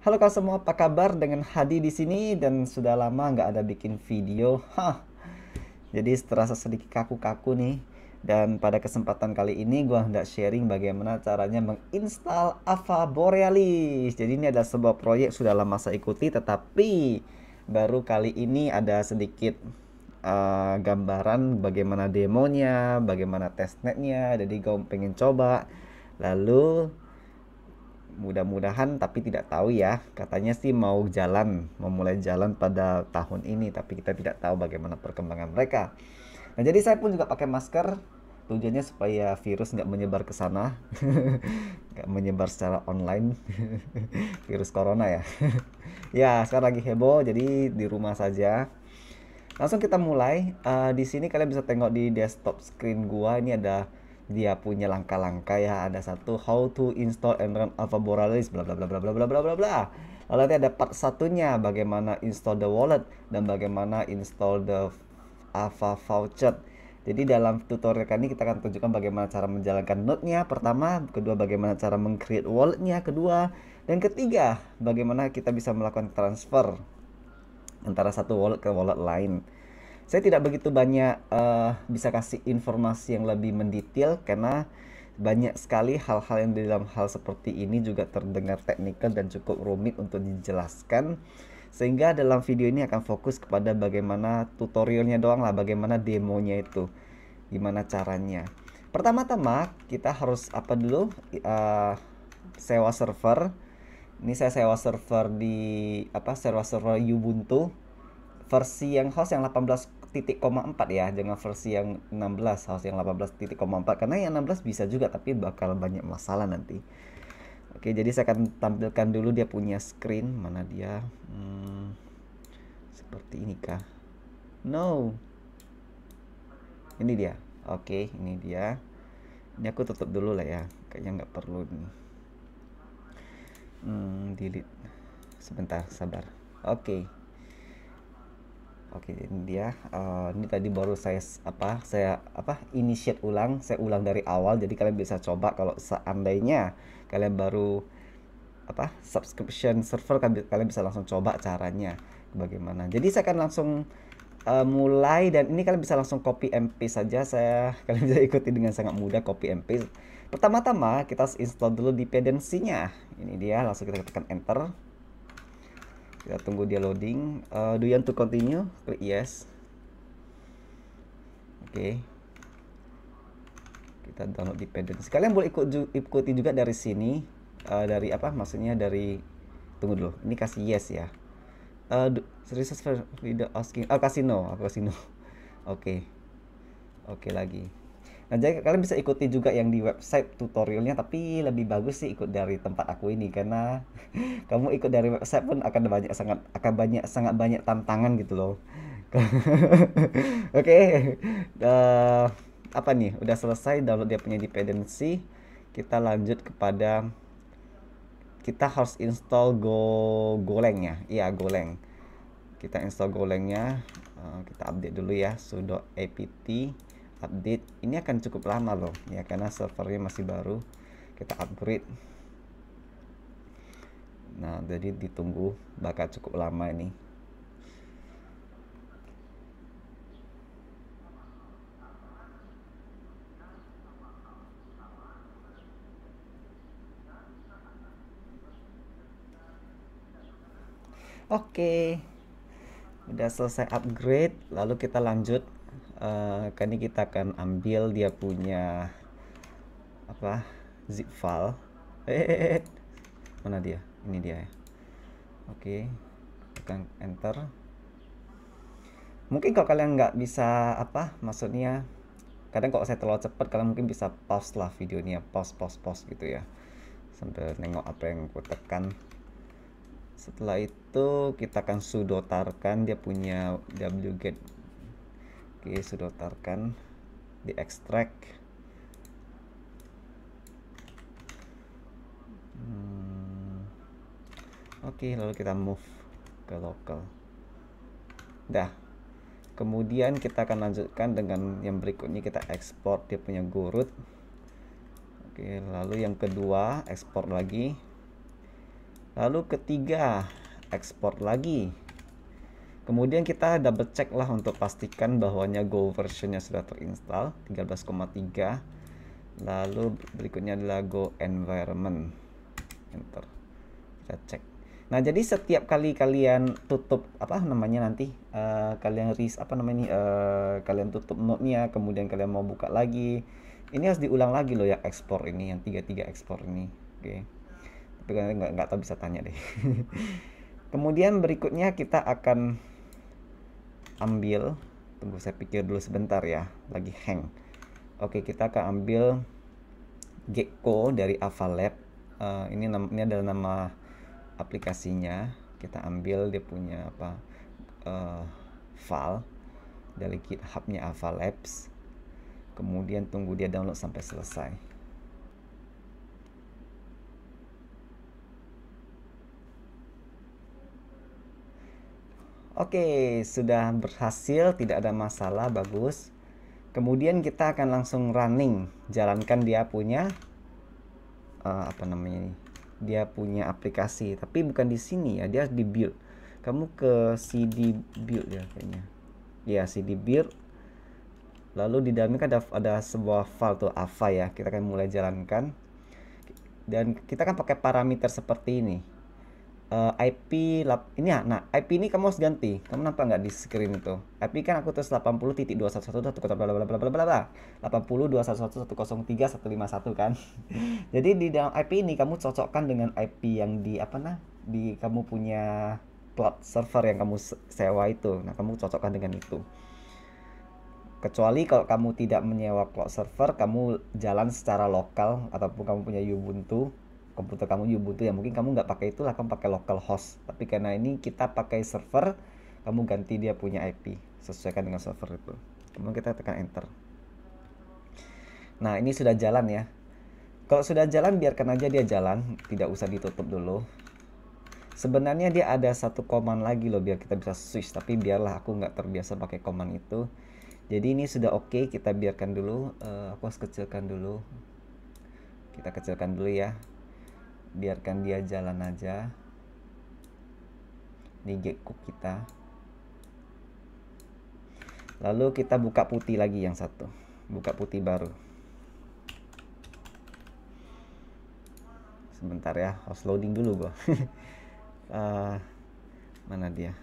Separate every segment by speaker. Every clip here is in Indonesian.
Speaker 1: Halo kalian semua, apa kabar? Dengan Hadi di sini dan sudah lama nggak ada bikin video. Jadi terasa sedikit kaku-kaku nih. Dan pada kesempatan kali ini gua hendak sharing bagaimana caranya menginstal Ava Borealis. Jadi ini adalah sebuah proyek sudah lama saya ikuti, tetapi baru kali ini ada sedikit gambaran bagaimana demonya, bagaimana testnetnya. Jadi gue pengen coba. Lalu mudah-mudahan, tapi tidak tahu ya, katanya sih mau jalan, mau mulai jalan pada tahun ini, tapi kita tidak tahu bagaimana perkembangan mereka. Nah, jadi saya pun juga pakai masker, tujuannya supaya virus nggak menyebar ke sana. Nggak menyebar secara online. Virus corona ya. Ya, sekarang lagi heboh, jadi di rumah saja. Langsung kita mulai. Di sini kalian bisa tengok di desktop screen gua, ini ada dia punya langkah-langkah ya. Ada satu, how to install and run Ava Borealis, bla bla bla bla bla bla bla bla bla. Lalu nanti ada part satunya, bagaimana install the wallet dan bagaimana install the Ava voucher. Jadi dalam tutorial kali ini kita akan tunjukkan bagaimana cara menjalankan node-nya pertama, kedua bagaimana cara meng-create wallet-nya kedua, dan ketiga bagaimana kita bisa melakukan transfer antara satu wallet ke wallet lain. Saya tidak begitu banyak bisa kasih informasi yang lebih mendetail karena banyak sekali hal-hal yang di dalam hal seperti ini juga terdengar teknikal dan cukup rumit untuk dijelaskan. Sehingga dalam video ini akan fokus kepada bagaimana tutorialnya doang lah, bagaimana demonya itu, gimana caranya. Pertama-tama kita harus apa dulu? Sewa server. Ini saya sewa server di server Ubuntu versi yang host yang 18.4 ya, jangan versi yang 16, host yang 18.4, karena yang 16 bisa juga tapi bakal banyak masalah nanti. Oke, jadi saya akan tampilkan dulu dia punya screen, mana dia. Seperti ini kah? No, ini dia. Oke, ini dia. Ini aku tutup dulu lah ya, kayaknya nggak perlu nih. Delete sebentar, sabar. Oke. Oke, ini dia. Ini tadi baru saya initiate ulang, saya ulang dari awal. Jadi kalian bisa coba kalau seandainya kalian baru subscription server, kalian bisa langsung coba caranya bagaimana. Jadi saya akan langsung mulai, dan ini kalian bisa langsung copy and paste saja. Kalian bisa ikuti dengan sangat mudah, copy and paste. Pertama-tama kita install dulu dependensinya. Ini dia, langsung kita tekan enter. Kita tunggu dia loading. Do you want to continue? Klik yes. Oke. Kita download dependency. Kalian boleh ikuti juga dari sini. Dari maksudnya dari, tunggu dulu. Ini kasih yes ya. Research for video asking. Kasih no. Aku kasih no. Oke. Oke lagi. Nah, jadi kalian bisa ikuti juga yang di website tutorialnya, tapi lebih bagus sih ikut dari tempat aku ini, karena kamu ikut dari website pun akan sangat banyak tantangan gitu loh. Oke. Apa nih? Udah selesai download dia punya dependency. Kita lanjut kepada, kita harus install Golang-nya. Iya, Golang. Kita install Golang-nya. Kita update dulu ya, sudo apt update. Ini akan cukup lama loh ya, karena servernya masih baru. Kita upgrade. Nah, jadi ditunggu, bakal cukup lama ini. Oke, udah selesai upgrade. Lalu kita lanjut. Kali ini kita akan ambil dia punya zip file. Mana dia? Ini dia ya. Oke, tekan enter. Mungkin kalau kalian nggak bisa maksudnya kadang kalau saya terlalu cepat, kalian mungkin bisa pause lah videonya, pause gitu ya, sambil nengok apa yang aku tekan. Setelah itu kita akan sudo tarkan dia punya wget. Oke, sudo tarkan, di extract. Oke, lalu kita move ke local. Dah. Kemudian kita akan lanjutkan dengan yang berikutnya, kita ekspor dia punya Go root. Oke, lalu yang kedua ekspor lagi. Lalu ketiga, ekspor lagi. Kemudian kita double check lah untuk pastikan bahwanya Go versionnya sudah terinstall 13,3. Lalu berikutnya adalah Go environment. Enter. Kita cek. Nah, jadi setiap kali kalian tutup apa namanya nanti kalian kalian tutup node-nya, kemudian kalian mau buka lagi. Ini harus diulang lagi loh ya ekspor ini, yang 33 ekspor ini. Oke. Tapi kalian nggak tahu bisa tanya deh. Kemudian berikutnya kita akan ambil, tunggu saya pikir dulu sebentar ya, lagi hang. Oke, kita akan ambil Gecko dari Avalab. Ini adalah nama aplikasinya. Kita ambil dia punya file dari GitHub-nya Avalabs. Kemudian tunggu dia download sampai selesai. Oke, sudah berhasil, tidak ada masalah, bagus. Kemudian kita akan langsung running, jalankan dia punya dia punya aplikasi, tapi bukan di sini ya, dia di build. Kamu ke cd build ya kayaknya. Ya, cd build. Lalu di dalamnya kan ada sebuah file tuh ava ya. Kita akan mulai jalankan. Dan kita kan pakai parameter seperti ini. IP ini ya. Nah, IP ini kamu harus ganti. Kamu nampak nggak di screen itu? IP kan aku terus 80.211.103.151 kan. Jadi di dalam IP ini kamu cocokkan dengan IP yang di kamu punya cloud server yang kamu sewa itu. Nah, kamu cocokkan dengan itu. Kecuali kalau kamu tidak menyewa cloud server, kamu jalan secara lokal ataupun kamu punya Ubuntu, komputer kamu Ubuntu ya, mungkin kamu nggak pakai itu lah, kamu pakai local host. Tapi karena ini kita pakai server, kamu ganti dia punya IP, sesuaikan dengan server itu. Kemudian kita tekan enter. Nah, ini sudah jalan ya. Kalau sudah jalan, biarkan aja dia jalan, tidak usah ditutup dulu. Sebenarnya dia ada satu command lagi loh biar kita bisa switch, tapi biarlah, aku nggak terbiasa pakai command itu. Jadi ini sudah oke, kita biarkan dulu. Aku harus kecilkan dulu. Kita kecilkan dulu ya. Biarkan dia jalan aja. Ini Gecko kita. Lalu kita buka putih lagi yang satu. Buka putih baru. Sebentar ya, harus loading dulu gua. Mana dia?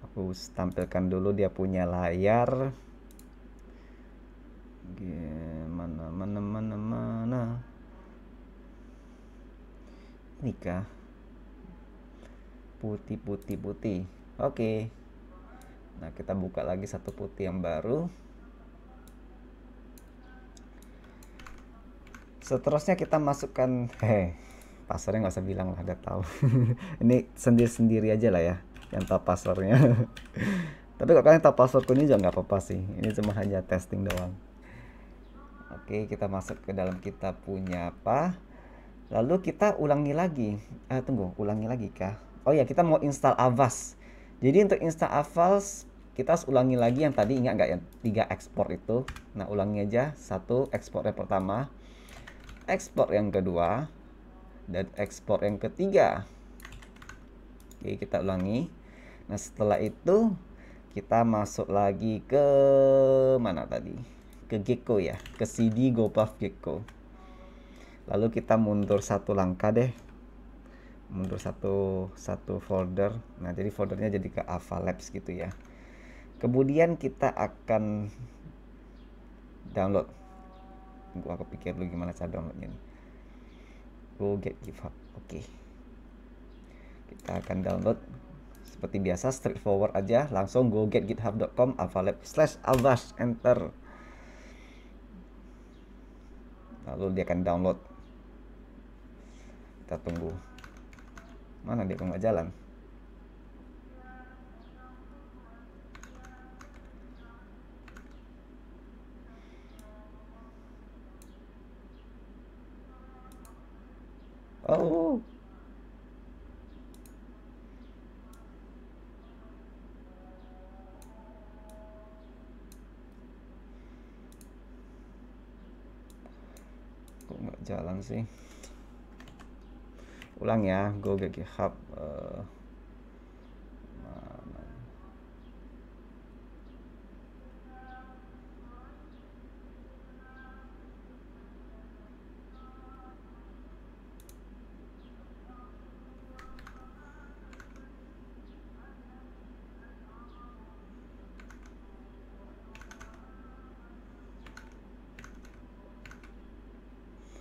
Speaker 1: Aku tampilkan dulu dia punya layar. Mana. Ini kah? Putih. Oke. Nah, kita buka lagi satu putih yang baru. Seterusnya kita masukkan passwordnya nggak usah bilang lah, udah tahu. Ini sendiri aja lah ya yang tahu passwordnya. Tapi kalau kalian tahu passwordku ini juga nggak apa-apa sih, ini cuma hanya testing doang. Oke, kita masuk ke dalam kita punya apa, lalu kita ulangi lagi. Ulangi lagi kah? Oh ya, kita mau install Avast. Jadi untuk install Avast kita harus ulangi lagi yang tadi, ingat nggak yang 3 ekspor itu. Nah, ulangi aja, satu ekspor yang pertama, ekspor yang kedua, dan ekspor yang ketiga. Oke, kita ulangi. Nah, setelah itu kita masuk lagi ke mana tadi? Ke Gecko ya, ke cd GoPuff Gecko. Lalu kita mundur satu langkah deh. Mundur satu folder. Nah, jadi foldernya jadi ke Avalabs gitu ya. Kemudian kita akan download. Tunggu, aku pikir dulu gimana cara downloadnya nih. Go get GitHub. Oke. Kita akan download seperti biasa, straightforward aja, langsung go get github.com avalab/avast, enter. Lalu dia akan download. Kita tunggu. Mana dia, kok nggak jalan? Oh, kok nggak jalan sih? Ulang ya, go ke GitHub.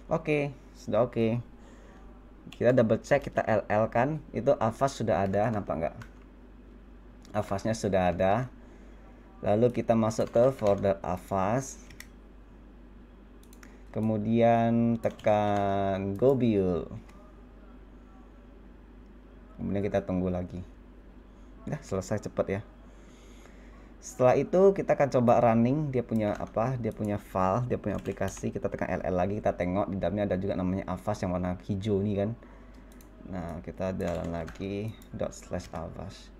Speaker 1: Oke, sudah oke. Kita double check, kita LL kan, itu Avast sudah ada, nampak nggak? Avastnya sudah ada. Lalu kita masuk ke folder Avast. Kemudian tekan go build. Kemudian kita tunggu lagi. Udah selesai cepet ya. Setelah itu kita akan coba running, dia punya apa? Dia punya file, dia punya aplikasi. Kita tekan LL lagi, kita tengok di dalamnya ada juga namanya Avast yang warna hijau nih kan. Nah, kita jalan lagi ./avast.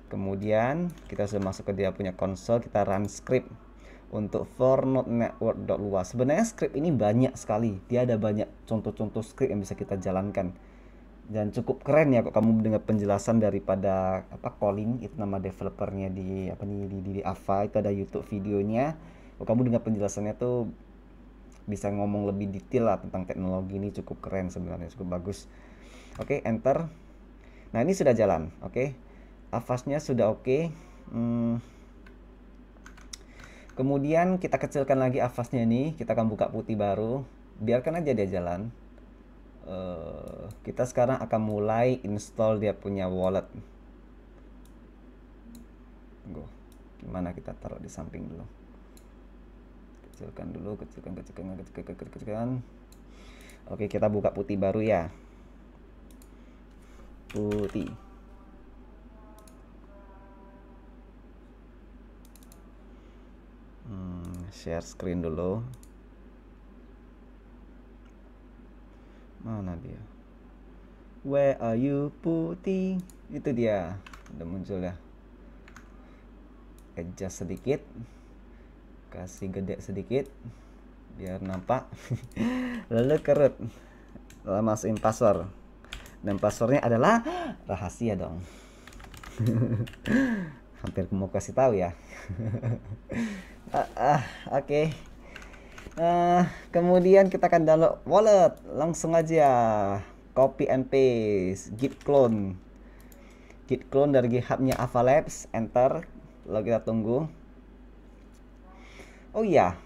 Speaker 1: Kemudian kita sudah masuk ke dia punya konsol, kita run script untuk for node network.luas. Sebenarnya script ini banyak sekali. Dia ada banyak contoh-contoh script yang bisa kita jalankan. Dan cukup keren ya kok kamu dengar penjelasan daripada Colin, itu nama developernya di di Ava, itu ada YouTube videonya. Kok kamu dengar penjelasannya tuh bisa ngomong lebih detail lah tentang teknologi ini, cukup keren sebenarnya, cukup bagus. Oke, enter. Nah, ini sudah jalan. Oke. Avastnya sudah oke. Kemudian kita kecilkan lagi Avastnya nih, kita akan buka putih baru. Biarkan aja dia jalan. Kita sekarang akan mulai install dia punya wallet. Gimana, kita taruh di samping dulu. Kecilkan dulu, kecilkan. Oke, kita buka putih baru ya. Putih. Share screen dulu. Mana dia? Where are you, Putih? Itu dia, udah muncul ya. Adjust sedikit, kasih gede sedikit biar nampak. Lalu kerut, lalu masukin password, dan passwordnya adalah rahasia dong. Hampir mau kasih tahu ya. Oke. Kemudian kita akan download wallet. Langsung aja copy and paste, git clone dari GitHub-nya Ava Labs, enter. Lalu kita tunggu. Oh iya,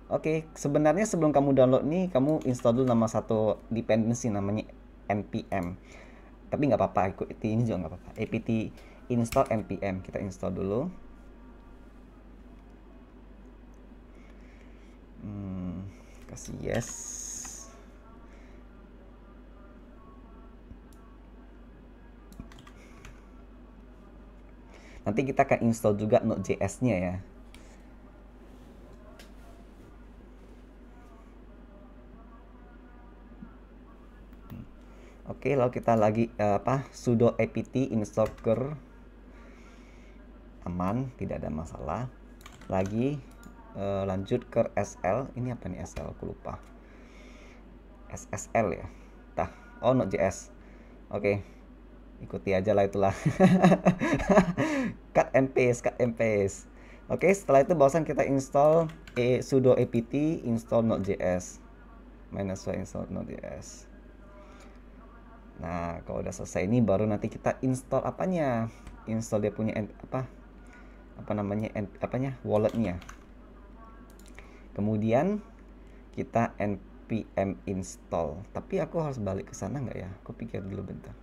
Speaker 1: oke, sebenarnya sebelum kamu download nih, kamu install dulu nama satu dependency namanya npm. Tapi nggak apa-apa, ikut ini juga nggak apa-apa. apt install npm, kita install dulu. Kasih yes. Nanti kita akan install juga Node.js-nya ya. Oke, lalu kita lagi sudo apt install ker. Aman, tidak ada masalah. Lagi lanjut ke SL. Ini apa nih SL? Aku lupa. SSL ya. Oh, Node.js. Oke. Ikuti aja lah itulah. cut and paste. Oke, setelah itu barusan kita install sudo apt install Node.js. -y install Node.js. Nah, kalau udah selesai ini baru nanti kita install apanya? Install dia punya walletnya. Kemudian kita npm install. Tapi aku harus balik ke sana nggak ya? Aku pikir dulu bentar.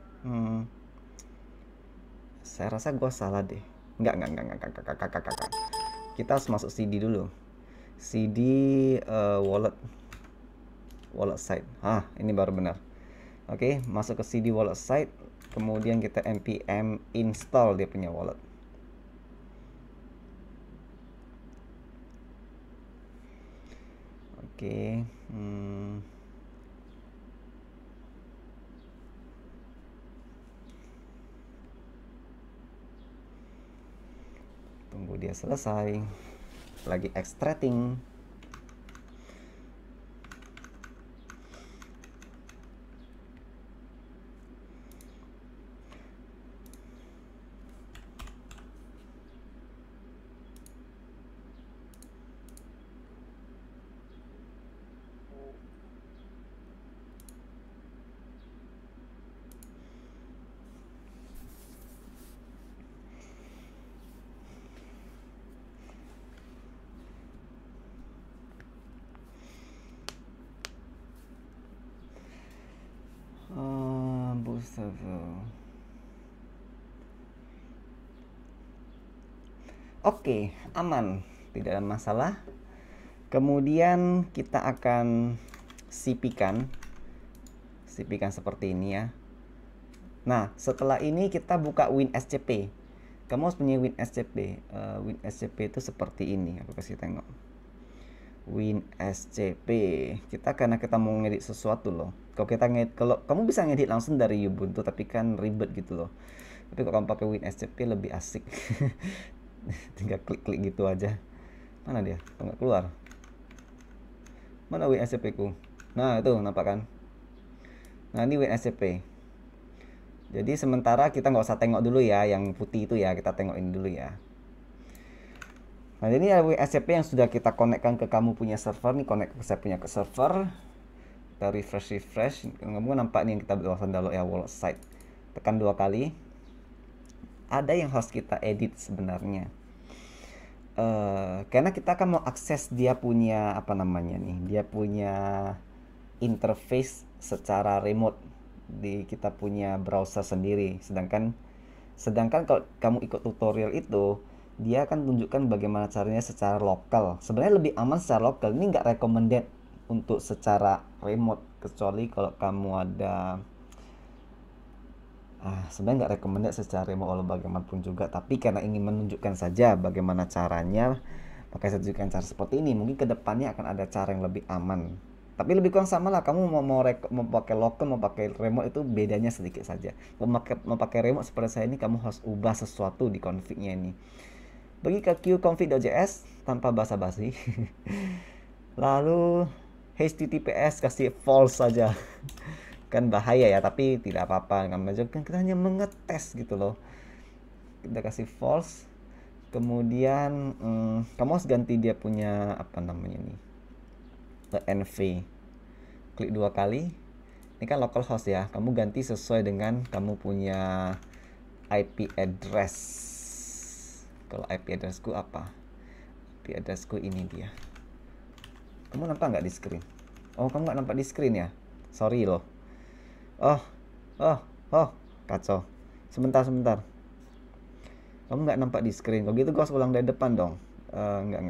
Speaker 1: Saya rasa gue salah deh. Enggak. Kita harus masuk CD dulu. CD wallet site. Ini baru benar. Oke, masuk ke CD wallet site. Kemudian kita npm install dia punya wallet. Oke. Tunggu dia selesai. Lagi extracting. Oke, aman, tidak ada masalah. Kemudian kita akan CP-kan seperti ini ya. Nah, setelah ini kita buka WinSCP. Kamu harus punya WinSCP. WinSCP itu seperti ini. Aku kasih tengok. WinSCP. Karena kita mau ngedit sesuatu loh. Kalau kamu bisa ngedit langsung dari Ubuntu, tapi kan ribet gitu loh. Tapi kalau kamu pakai WinSCP lebih asik. Tinggal klik-klik gitu aja. Mana dia? Nggak keluar. Mana WinSCP ku? Nah, itu nampak kan? Nah, ini WinSCP. Jadi sementara kita nggak usah tengok dulu ya, yang putih itu ya, kita tengok ini dulu ya. Nah, ini ada WinSCP yang sudah kita konekkan ke kamu punya server nih, connect ke saya punya ke server. Kita refresh. Kamu nampak nih yang kita download ya, wallet site. Tekan 2 kali. Ada yang harus kita edit sebenarnya. Karena kita akan mau akses dia punya apa namanya nih, dia punya interface secara remote di kita punya browser sendiri. Sedangkan kalau kamu ikut tutorial itu, dia akan tunjukkan bagaimana caranya secara lokal. Sebenarnya lebih aman secara lokal. Ini nggak recommended untuk secara remote, kecuali kalau kamu ada sebenarnya nggak recommended secara remote walau bagaimanapun juga, tapi karena ingin menunjukkan saja bagaimana caranya, maka saya tunjukkan cara seperti ini. Mungkin kedepannya akan ada cara yang lebih aman, tapi lebih kurang sama lah. Kamu mau pakai local, mau pakai remote, itu bedanya sedikit saja. Mau pakai remote seperti saya ini, kamu harus ubah sesuatu di config-nya ini. Pergi ke qconfig.js tanpa basa-basi. Lalu HTTPS kasih false saja. Kan bahaya ya, tapi tidak apa-apa. Kan kita hanya mengetes gitu loh. Kita kasih false. Kemudian kamu harus ganti dia punya apa namanya nih, env. Klik 2 kali. Ini kan localhost ya, kamu ganti sesuai dengan kamu punya IP address. Kalau IP addressku apa? IP addressku ini dia. Kamu nampak nggak di screen? Oh, kamu nggak nampak di screen ya? Sorry loh. Oh, kacau. Sebentar. Kamu nggak nampak di screen. Kalau gitu gue harus ulang dari depan dong. Enggak.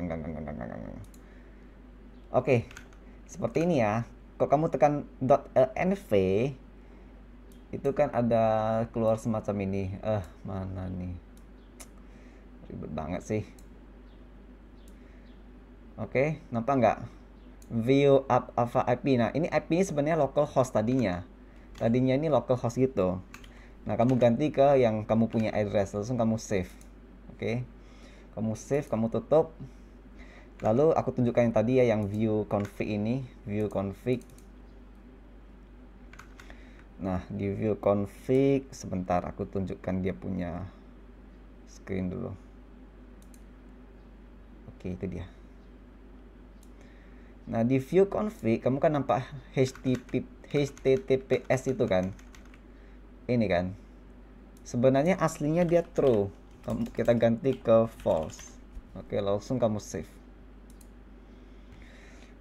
Speaker 1: Oke, seperti ini ya. Kalau kamu tekan .env, itu kan ada keluar semacam ini. Mana nih? Ribet banget sih. Oke, nampak nggak? View up apa IP. Nah, ini IP ini sebenarnya localhost tadinya. Tadinya ini localhost gitu. Nah, kamu ganti ke yang kamu punya address, langsung kamu save. Oke. Kamu save, kamu tutup. Lalu aku tunjukkan yang tadi ya, yang view config ini, view config. Nah, di view config sebentar aku tunjukkan dia punya screen dulu. Oke, itu dia. Nah, di view config kamu kan nampak HTTPS itu kan. Ini kan. Sebenarnya aslinya dia true. Kita ganti ke false. Oke, langsung kamu save.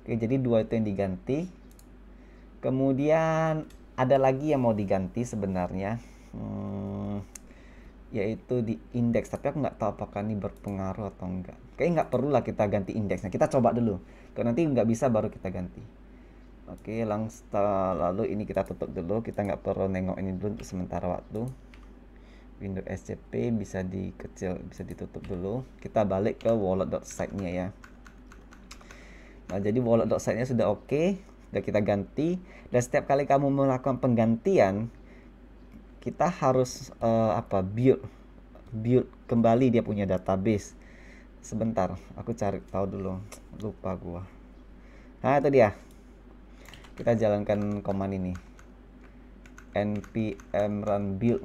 Speaker 1: Oke, jadi dua itu yang diganti. Kemudian ada lagi yang mau diganti sebenarnya, yaitu di indeks. Tapi aku nggak tahu apakah ini berpengaruh atau enggak. Kayaknya nggak perlu lah kita ganti indeksnya. Kita coba dulu. Kalau nanti nggak bisa baru kita ganti. Oke, lalu ini kita tutup dulu. Kita nggak perlu nengok ini dulu untuk sementara waktu. Windows SCP bisa ditutup dulu. Kita balik ke wallet.site-nya ya. Nah, jadi wallet.site-nya sudah oke, sudah kita ganti. Dan setiap kali kamu melakukan penggantian, kita harus build kembali dia punya database. Sebentar, aku cari tahu dulu, lupa gua. Nah, itu dia. Kita jalankan command ini, npm run build.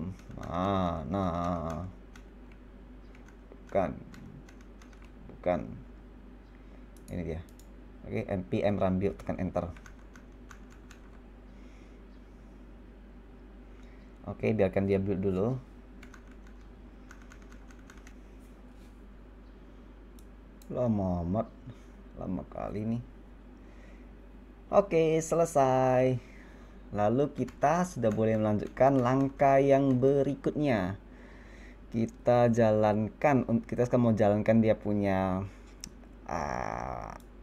Speaker 1: Nah, bukan ini dia. Oke, npm run build, tekan enter. Oke, biarkan dia build dulu. Lama kali nih. Oke, selesai. Lalu kita sudah boleh melanjutkan langkah yang berikutnya. Kita sekarang mau jalankan dia punya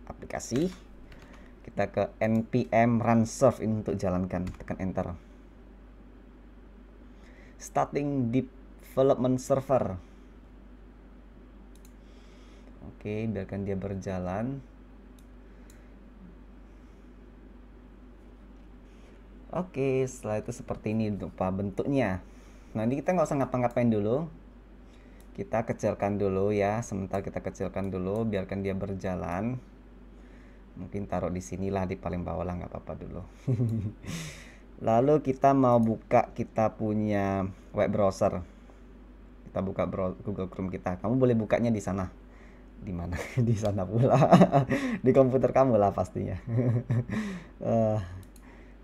Speaker 1: aplikasi. Kita ke npm run serve ini untuk jalankan, tekan enter. Starting development server. Oke, biarkan dia berjalan. Oke, setelah itu seperti ini bentuknya. Nah, ini kita nggak usah ngapa-ngapain dulu. Kita kecilkan dulu ya, sebentar kita kecilkan dulu, biarkan dia berjalan. Mungkin taruh di sinilah, di paling bawah lah, nggak apa-apa dulu. Lalu kita mau buka kita punya web browser. Kita buka Google Chrome kita. Kamu boleh bukanya di sana. Di mana? Di sana pula. Di komputer kamu lah pastinya.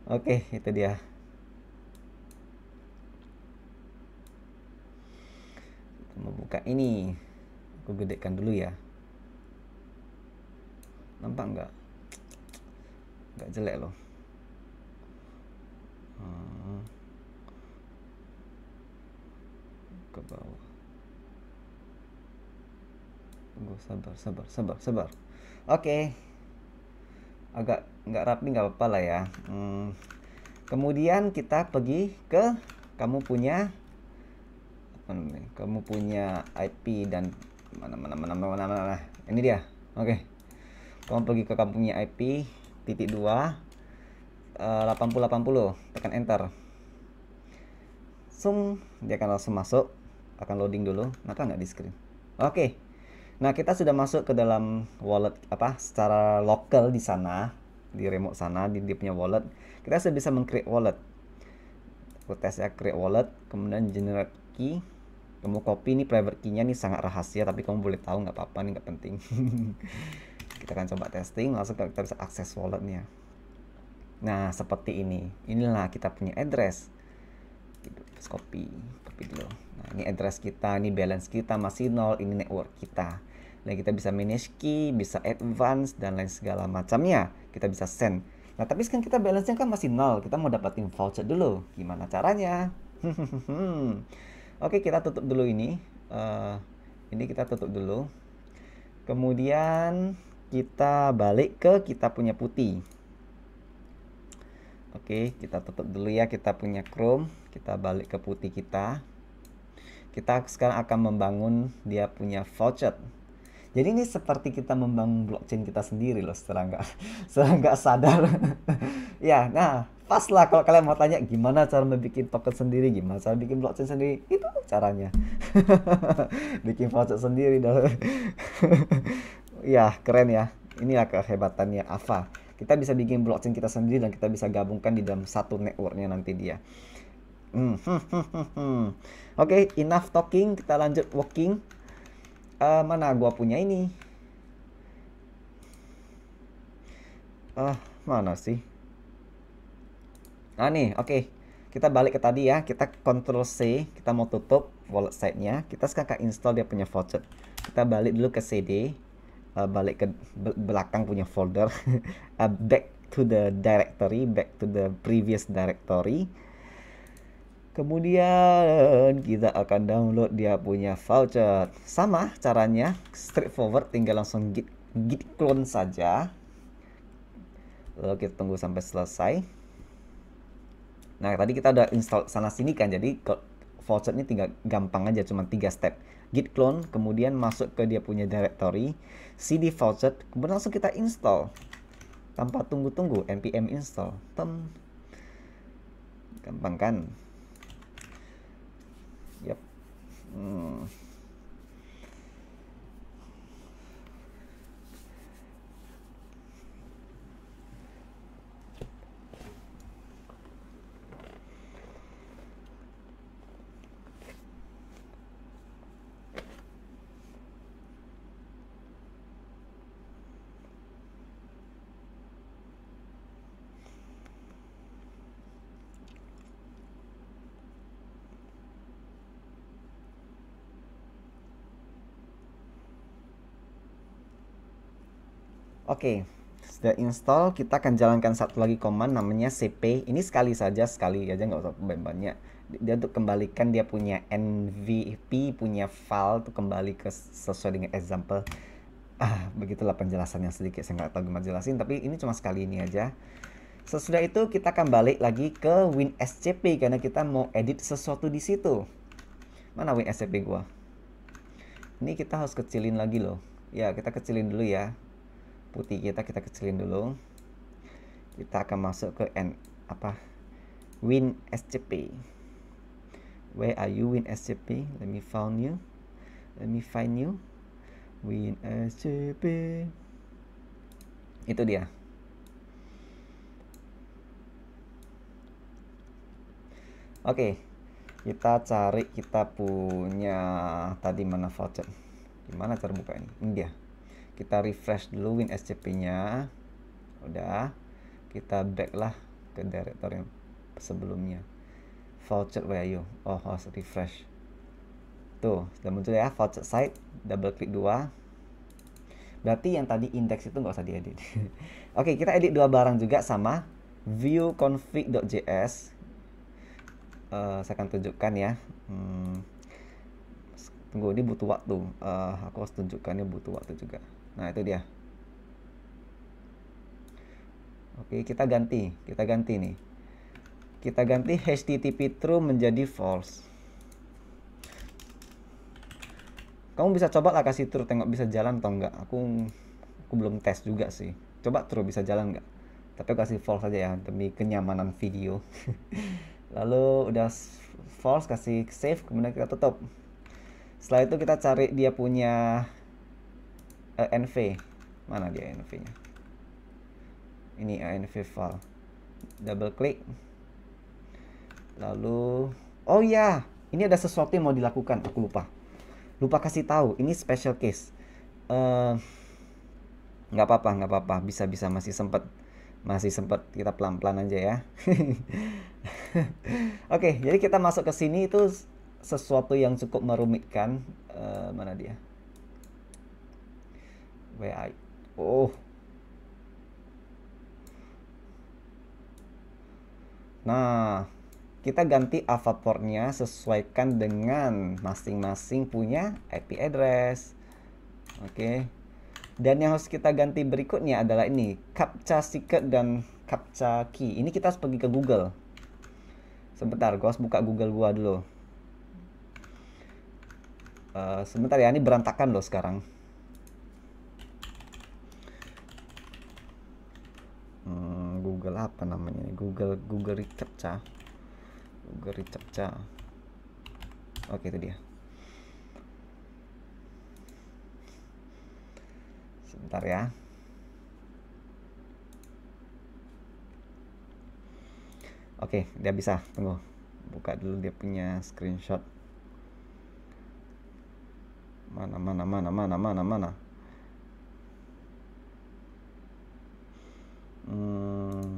Speaker 1: Oke, itu dia. Kita mau buka ini. Aku gedekan dulu ya. Nampak nggak? Nggak jelek loh. Ke bawah. Tunggu, sabar. Oke. Agak nggak rapi, nggak apa-apa lah ya. Kemudian kita pergi ke kamu punya IP dan mana. Ini dia. Oke. Kamu pergi ke kamu punya IP titik 2 8080, tekan enter. Dia akan langsung masuk, akan loading dulu. Kenapa nggak di screen? Oke. Nah, kita sudah masuk ke dalam wallet secara lokal di sana, di remote sana, di dia punya wallet. Kita sudah bisa meng-create wallet. Aku tes ya, create wallet, kemudian generate key. Kamu copy, ini private key-nya, ini sangat rahasia, tapi kamu boleh tahu, nggak apa-apa, ini nggak penting. Kita akan coba testing, langsung kita bisa akses walletnya. Nah, seperti ini. Inilah kita punya address. Terus copy dulu. Nah, ini address kita, ini balance kita masih 0, ini network kita. Nah, kita bisa manage key, bisa advance, dan lain segala macamnya. Kita bisa send. Nah, tapi sekarang kita balance-nya kan masih 0. Kita mau dapatin voucher dulu. Gimana caranya? Oke, kita tutup dulu ini. Ini kita tutup dulu. Kemudian kita balik ke kita punya putih. Oke, kita tutup dulu ya kita punya Chrome. Kita balik ke putih kita. Kita sekarang akan membangun dia punya voucher. Jadi ini seperti kita membangun blockchain kita sendiri loh, setelah nggak sadar. Ya, nah pas lah kalau kalian mau tanya gimana cara membuat token sendiri, gimana cara bikin blockchain sendiri, itu caranya. Bikin voucher sendiri dong. Ya, keren ya. Inilah kehebatannya Ava. Kita bisa bikin blockchain kita sendiri dan kita bisa gabungkan di dalam satu networknya nanti dia. Oke, enough talking, kita lanjut working. Mana gua punya ini? Mana sih? Nih, oke. Kita balik ke tadi ya. Kita Ctrl C, kita mau tutup wallet site-nya. Kita sekarang install dia punya voucher. Kita balik dulu ke CD. Balik ke belakang punya folder. Back to the directory, back to the previous directory. Kemudian kita akan download dia punya voucher. Sama caranya, straightforward, tinggal langsung git clone saja. Lalu kita tunggu sampai selesai. Nah, tadi kita udah install sana sini kan, jadi voucher ini tinggal gampang aja, cuma 3 step. Git clone, kemudian masuk ke dia punya directory, cd voucher, kemudian langsung kita install. Tanpa tunggu-tunggu, npm install. Gampang kan? Yap. Oke, Sudah install, kita akan jalankan satu lagi command namanya cp. Ini sekali saja, sekali aja, nggak usah banyak-banyak. Dia untuk kembalikan dia punya nvp, punya file tuh kembali ke sesuai dengan example. Begitulah penjelasan yang sedikit, saya nggak tahu gimana jelasin, tapi ini cuma sekali ini aja. Sesudah itu kita akan balik lagi ke WinSCP karena kita mau edit sesuatu di situ. Mana WinSCP gua? Ini kita harus kecilin lagi loh. Ya, kita kecilin dulu ya. Putih kita kecilin dulu. Kita akan masuk ke WinSCP. Where are you, WinSCP? Let me find you. WinSCP. Itu dia. Oke, kita cari kita punya tadi mana voucher. Gimana cara buka ini? Ini dia. Kita refresh dulu WinSCP-nya. Udah. Kita back lah ke directory yang sebelumnya. Voucher where are you? Oh, harus refresh. Tuh, sudah muncul ya voucher site. Double klik 2. Berarti yang tadi index itu nggak usah diedit. Oke, kita edit dua barang juga sama viewconfig.js. Saya akan tunjukkan ya. Tunggu, ini butuh waktu. Aku harus tunjukkannya butuh waktu juga. Nah, itu dia. Oke, kita ganti nih. Kita ganti HTTP true menjadi false. Kamu bisa coba lah kasih true, tengok bisa jalan atau enggak. Aku belum tes juga sih. Coba true bisa jalan enggak. Tapi aku kasih false aja ya demi kenyamanan video. Lalu udah false, kasih save, kemudian kita tutup. Setelah itu kita cari dia punya env. Mana dia env-nya? Ini env file. Double klik. Lalu, oh ya, ini ada sesuatu yang mau dilakukan. Aku lupa kasih tahu. Ini special case. Nggak apa-apa. Bisa masih sempat. Kita pelan-pelan aja ya. Oke, jadi kita masuk ke sini itu sesuatu yang cukup merumitkan. Mana dia? Nah, kita ganti AVA portnya sesuaikan dengan masing-masing punya IP address. Oke. Dan yang harus kita ganti berikutnya adalah ini, captcha secret dan captcha key. Ini kita harus pergi ke Google. Sebentar, gua harus buka Google gua dulu. Sebentar ya, ini berantakan loh sekarang. Google apa namanya? Google reCAPTCHA. Oke, itu dia. Sebentar ya. Oke, dia bisa. Tunggu. Buka dulu dia punya screenshot. Mana.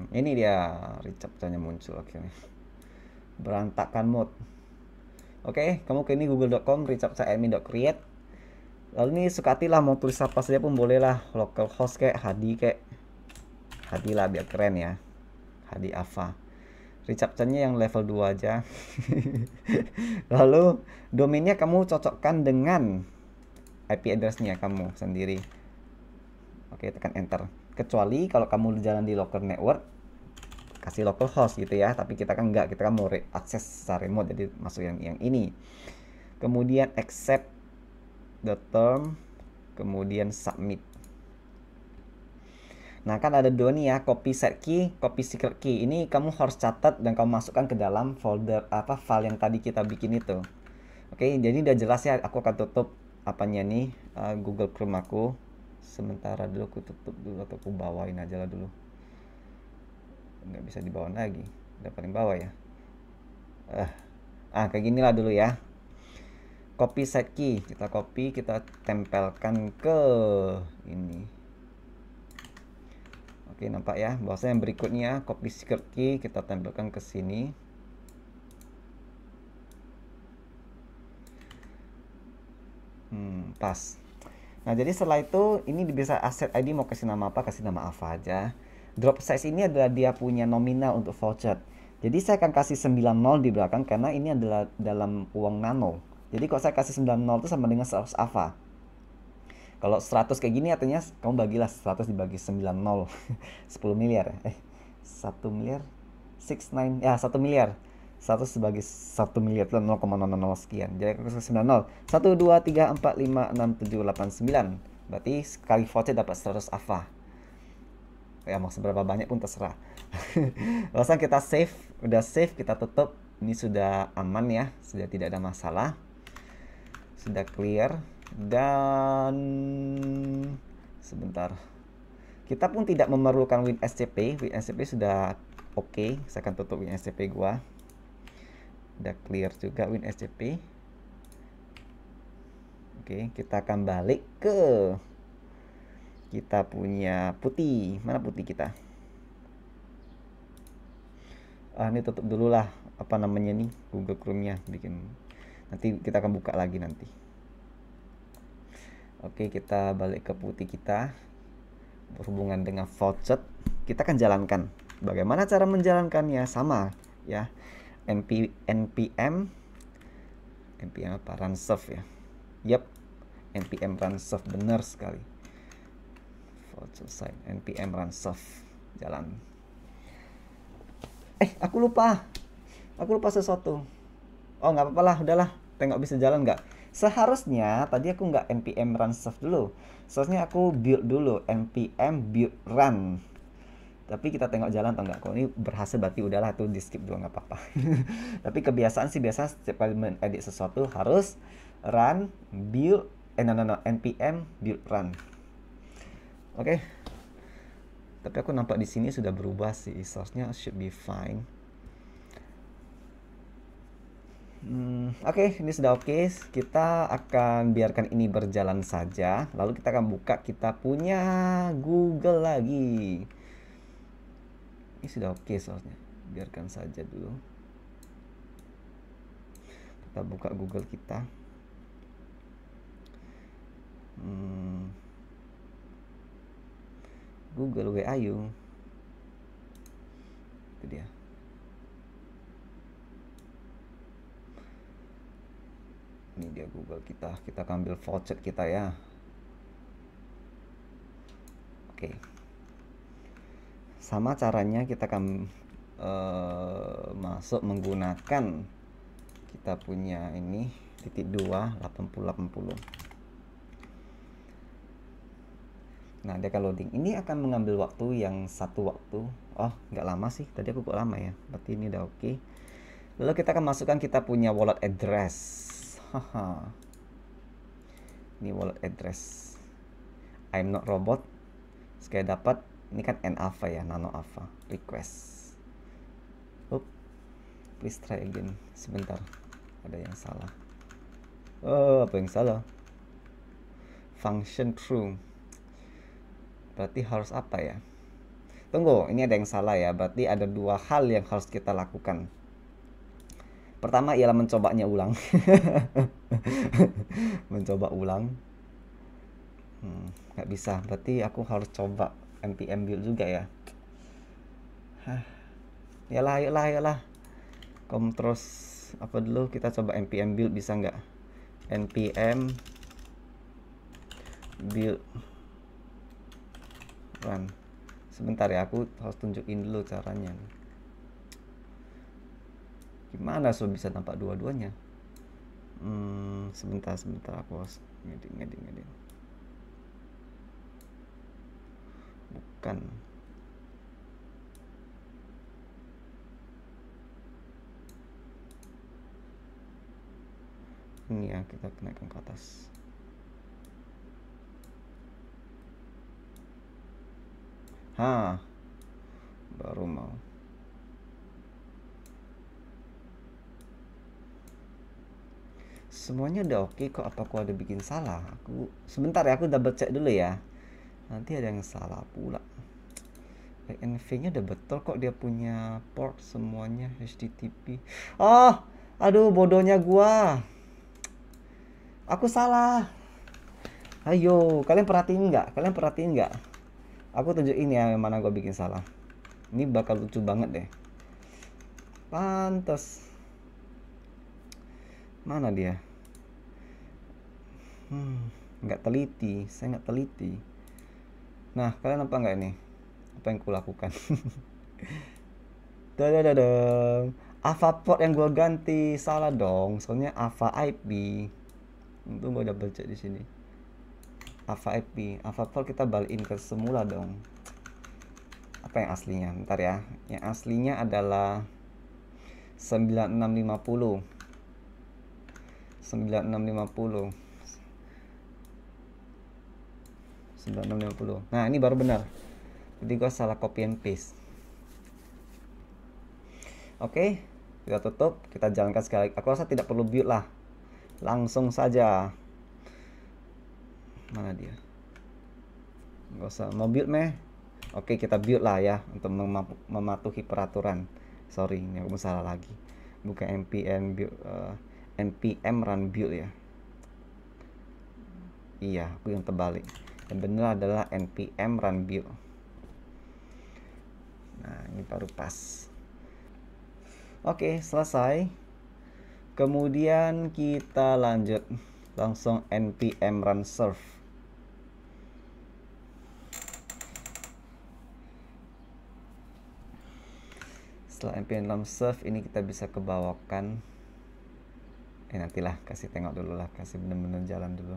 Speaker 1: Ini dia reCAPTCHA-nya muncul. Oke. Berantakan mode. Oke, kamu ke ini google.com reCAPTCHA-admin.create. Lalu ini sukatilah mau tulis apa saja pun boleh lah, localhost kayak Hadi lah biar keren ya. Hadi Ava. reCAPTCHA-nya yang level 2 aja. Lalu domainnya kamu cocokkan dengan IP address-nya kamu sendiri. Oke, tekan enter. Kecuali kalau kamu jalan di local network, kasih localhost gitu ya. Tapi kita kan enggak, kita kan mau akses secara remote, jadi masuk yang ini. Kemudian accept the term, kemudian submit. Nah, kan ada dua nih ya, copy set key, copy secret key. Ini kamu harus catat dan kamu masukkan ke dalam folder file yang tadi kita bikin itu. Oke, jadi udah jelas ya. Aku akan tutup apanya nih, Google Chrome aku. Sementara dulu aku tutup dulu atau aku bawain aja lah dulu. Nggak bisa dibawain lagi, udah paling bawah ya. Kayak gini lah dulu ya. Copy set key, kita copy, kita tempelkan ke ini. Oke, nampak ya. Bahwasanya yang berikutnya copy secret key kita tempelkan ke sini. Pas. Nah, jadi setelah itu ini bisa asset ID mau kasih nama apa, kasih nama apa aja. Drop size ini adalah dia punya nominal untuk voucher. Jadi saya akan kasih 90 di belakang karena ini adalah dalam uang nano. Jadi kalau saya kasih 90 itu sama dengan 100 AVA. Kalau 100 kayak gini artinya kamu bagilah 100 dibagi 90. 10 miliar. 1 miliar 69 ya 1 miliar. 100 sebagai 1 miliar itu 0,00 sekian. Jadi aku kasih 90. 1 2 3 4 5 6 7 8 9. Berarti sekali voucher dapat 100 AVA. Ya mau seberapa banyak pun terserah. Langsung kita save, udah save kita tutup. Ini sudah aman ya, sudah tidak ada masalah. Sudah clear dan sebentar. Kita pun tidak memerlukan WinSCP. WinSCP sudah oke. Saya akan tutup WinSCP gua. Udah clear juga WinSCP. Oke, kita akan balik ke kita punya putih. Mana putih kita? Ini tutup dulu lah. Apa namanya nih? Google Chrome-nya bikin. Nanti kita akan buka lagi nanti. Oke, kita balik ke putih kita. Berhubungan dengan voucher, kita akan jalankan. Bagaimana cara menjalankannya? Sama ya. npm apa? Run serve ya. Yap. npm run serve, benar sekali. Voucher site npm run serve, jalan. Aku lupa sesuatu. Oh, nggak apa-apa lah, udahlah. Tengok bisa jalan nggak. Seharusnya tadi aku nggak npm run serve dulu. Seharusnya aku build dulu npm build run. Tapi kita tengok jalan atau nggak. Kalau ini berhasil berarti udahlah, tuh di skip dulu nggak apa-apa. Tapi kebiasaan sih biasa setiap kali edit sesuatu harus run build npm build run. Oke. Tapi aku nampak di sini sudah berubah sih. Seharusnya should be fine. Oke, ini sudah oke. Kita akan biarkan ini berjalan saja. Lalu kita akan buka kita punya Google lagi. Ini sudah oke soalnya. Biarkan saja dulu. Kita buka Google kita. Google, where are you? Itu dia. Ini dia Google kita. Kita akan ambil voucher kita ya. Oke. Sama caranya kita akan masuk menggunakan kita punya ini titik 2 80. Nah, dia akan loading. Ini akan mengambil waktu yang satu waktu. Oh, nggak lama sih. Tadi aku kok lama ya. Berarti ini udah oke. Lalu kita akan masukkan kita punya wallet address. Ini wallet address. I'm not robot. Sekali dapat. Ini kan NAVA ya, nano AVA. Request. Please try again. Sebentar. Ada yang salah. Oh, apa yang salah? Function true. Berarti harus apa ya? Tunggu, ini ada yang salah ya. Berarti ada dua hal yang harus kita lakukan. Pertama ialah mencobanya ulang. Mencoba ulang. Nggak bisa. Berarti aku harus coba npm build juga ya. Yalah. Kom terus apa dulu, kita coba npm build bisa nggak? npm build run. Sebentar ya, aku harus tunjukin dulu caranya. Gimana so bisa nampak dua-duanya? Sebentar aku harus ngedit. Bukan. Ini ya, kita naikkan ke atas. Baru mau. Semuanya udah oke kok. Apa aku ada bikin salah? Sebentar ya, aku double check dulu ya. Nanti ada yang salah pula. NV-nya udah betul kok, dia punya port semuanya HTTP. Aduh bodohnya gua. Aku salah. Ayo, kalian perhatiin nggak? Kalian perhatiin nggak? Aku tunjukin ya yang mana gue bikin salah. Ini bakal lucu banget deh. Pantes. Mana dia? Nggak teliti. Saya nggak teliti. Nah, kalian nampak nggak ini? Apa yang kulakukan? Dadadadang. Ava port yang gue ganti salah dong. Soalnya Ava IP. Untung gue double check di sini. Ava IP, Ava port kita balikin ke semula dong. Apa yang aslinya? Bentar ya. Yang aslinya adalah 9650. 9650. 9650. Nah, ini baru benar. Jadi gue salah copy and paste. Oke, kita tutup, kita jalankan sekali. Aku rasa tidak perlu build lah. Langsung saja. Mana dia? Nggak usah mau build meh. Oke, kita build lah ya untuk mematuhi peraturan. Sorry, ini aku salah lagi. Bukan npm build, npm run build ya. Iya, aku yang terbalik. Yang benar adalah npm run build. Nah, ini baru pas. Oke, selesai. Kemudian kita lanjut langsung npm run serve. Setelah npm run serve ini kita bisa kebawakan. Nantilah, kasih tengok dulu lah, kasih bener-bener jalan dulu.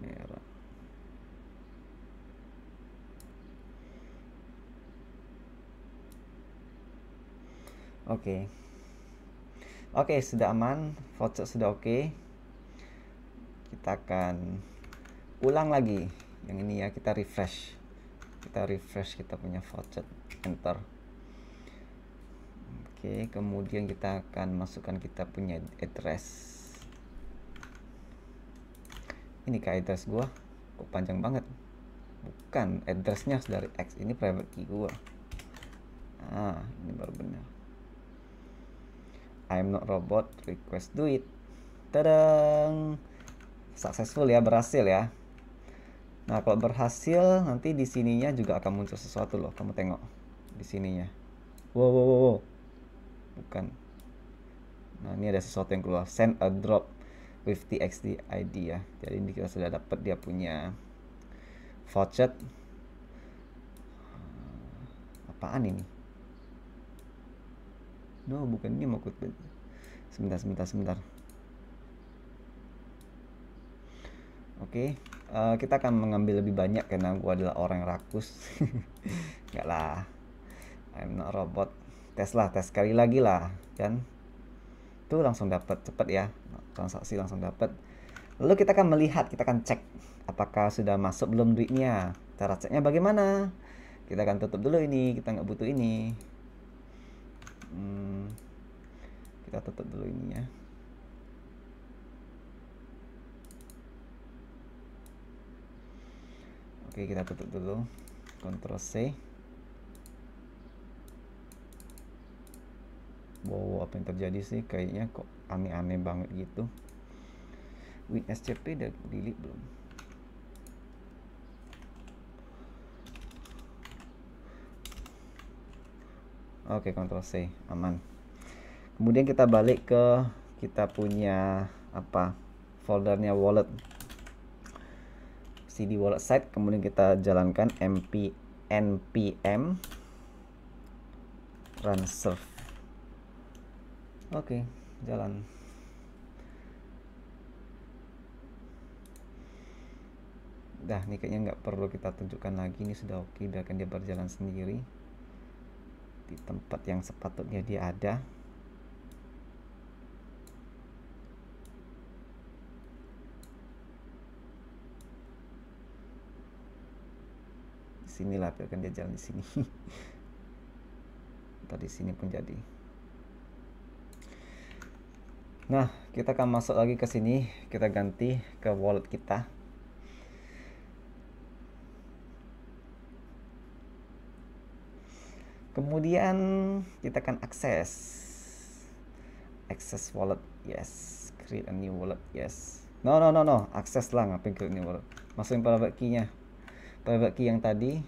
Speaker 1: Merah. Oke, sudah aman, voucher sudah oke. Kita akan ulang lagi yang ini ya, kita refresh. Kita punya voucher, enter. Oke, kemudian kita akan masukkan kita punya address. Ini ke address gua, kok panjang banget. Bukan, addressnya dari X, ini private key gua. Ini baru benar. I'm not robot, request do it. Tadang, successful ya, berhasil ya. Nah, kalau berhasil nanti di sininya juga akan muncul sesuatu loh. Kamu tengok di sininya. Wow. Bukan. Nah, ini ada sesuatu yang keluar. Send a drop with TXT ID ya. Jadi ini kita sudah dapat dia punya voucher. Apaan ini? No, bukan ini mau ikut. Sebentar. Oke, kita akan mengambil lebih banyak karena gua adalah orang yang rakus. Enggak lah. I'm not robot. Tes sekali lagi lah, kan? Tuh langsung dapat cepet ya. Transaksi langsung dapat. Lalu kita akan melihat, kita akan cek apakah sudah masuk belum duitnya. Cara ceknya bagaimana? Kita akan tutup dulu ini, kita nggak butuh ini. Kita tutup dulu ini ya. Oke, kita tutup dulu. Ctrl C. Wow, apa yang terjadi sih? Kayaknya kok aneh-aneh banget gitu. WinSCP udah delete belum? Oke, Ctrl C, aman. Kemudian kita balik ke kita punya apa? Foldernya wallet. CD wallet site, kemudian kita jalankan npm run serve. Oke, jalan. Dah, ini kayaknya nggak perlu kita tunjukkan lagi, ini sudah oke, biarkan dia berjalan sendiri di tempat yang sepatutnya dia ada. Sinilah, biarkan dia jalan di sini. Tadi sini pun jadi. Nah, kita akan masuk lagi ke sini, kita ganti ke wallet kita. Kemudian kita akan akses wallet, yes. Create a new wallet. Yes. No, no, no, no. Akses lah, ngapain create new wallet. Masukin private key-nya. Private key yang tadi.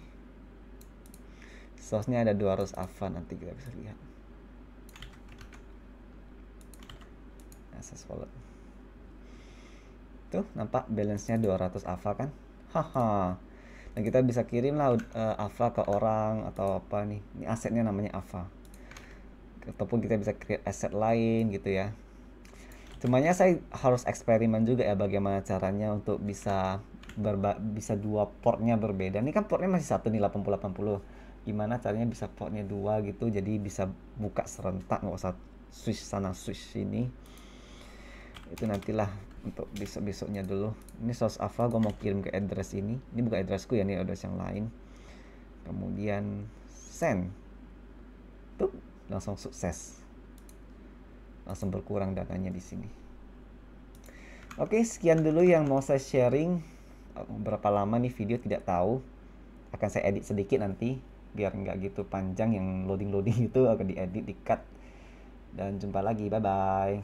Speaker 1: Source-nya ada 200 AVA, nanti kita bisa lihat. Akses wallet. Tuh, nampak balance-nya 200 AVA kan? Haha. Dan kita bisa kirim lah AVA ke orang atau apa nih. Ini asetnya namanya AVA. Ataupun kita bisa create aset lain gitu ya. Cumanya saya harus eksperimen juga ya bagaimana caranya untuk bisa dua portnya berbeda. Ini kan portnya masih satu nih 8080. Gimana caranya bisa portnya dua gitu, jadi bisa buka serentak, nggak usah switch sana switch sini. Itu nantilah untuk besok-besoknya dulu. Ini source AVA gue mau kirim ke address ini. Ini bukan addressku ya, ini address yang lain. Kemudian send. Tuh, langsung sukses. Langsung berkurang datanya di sini. Oke, sekian dulu yang mau saya sharing. Berapa lama nih video tidak tahu. Akan saya edit sedikit nanti biar nggak gitu panjang, yang loading itu akan diedit, di-cut. Dan jumpa lagi, bye bye.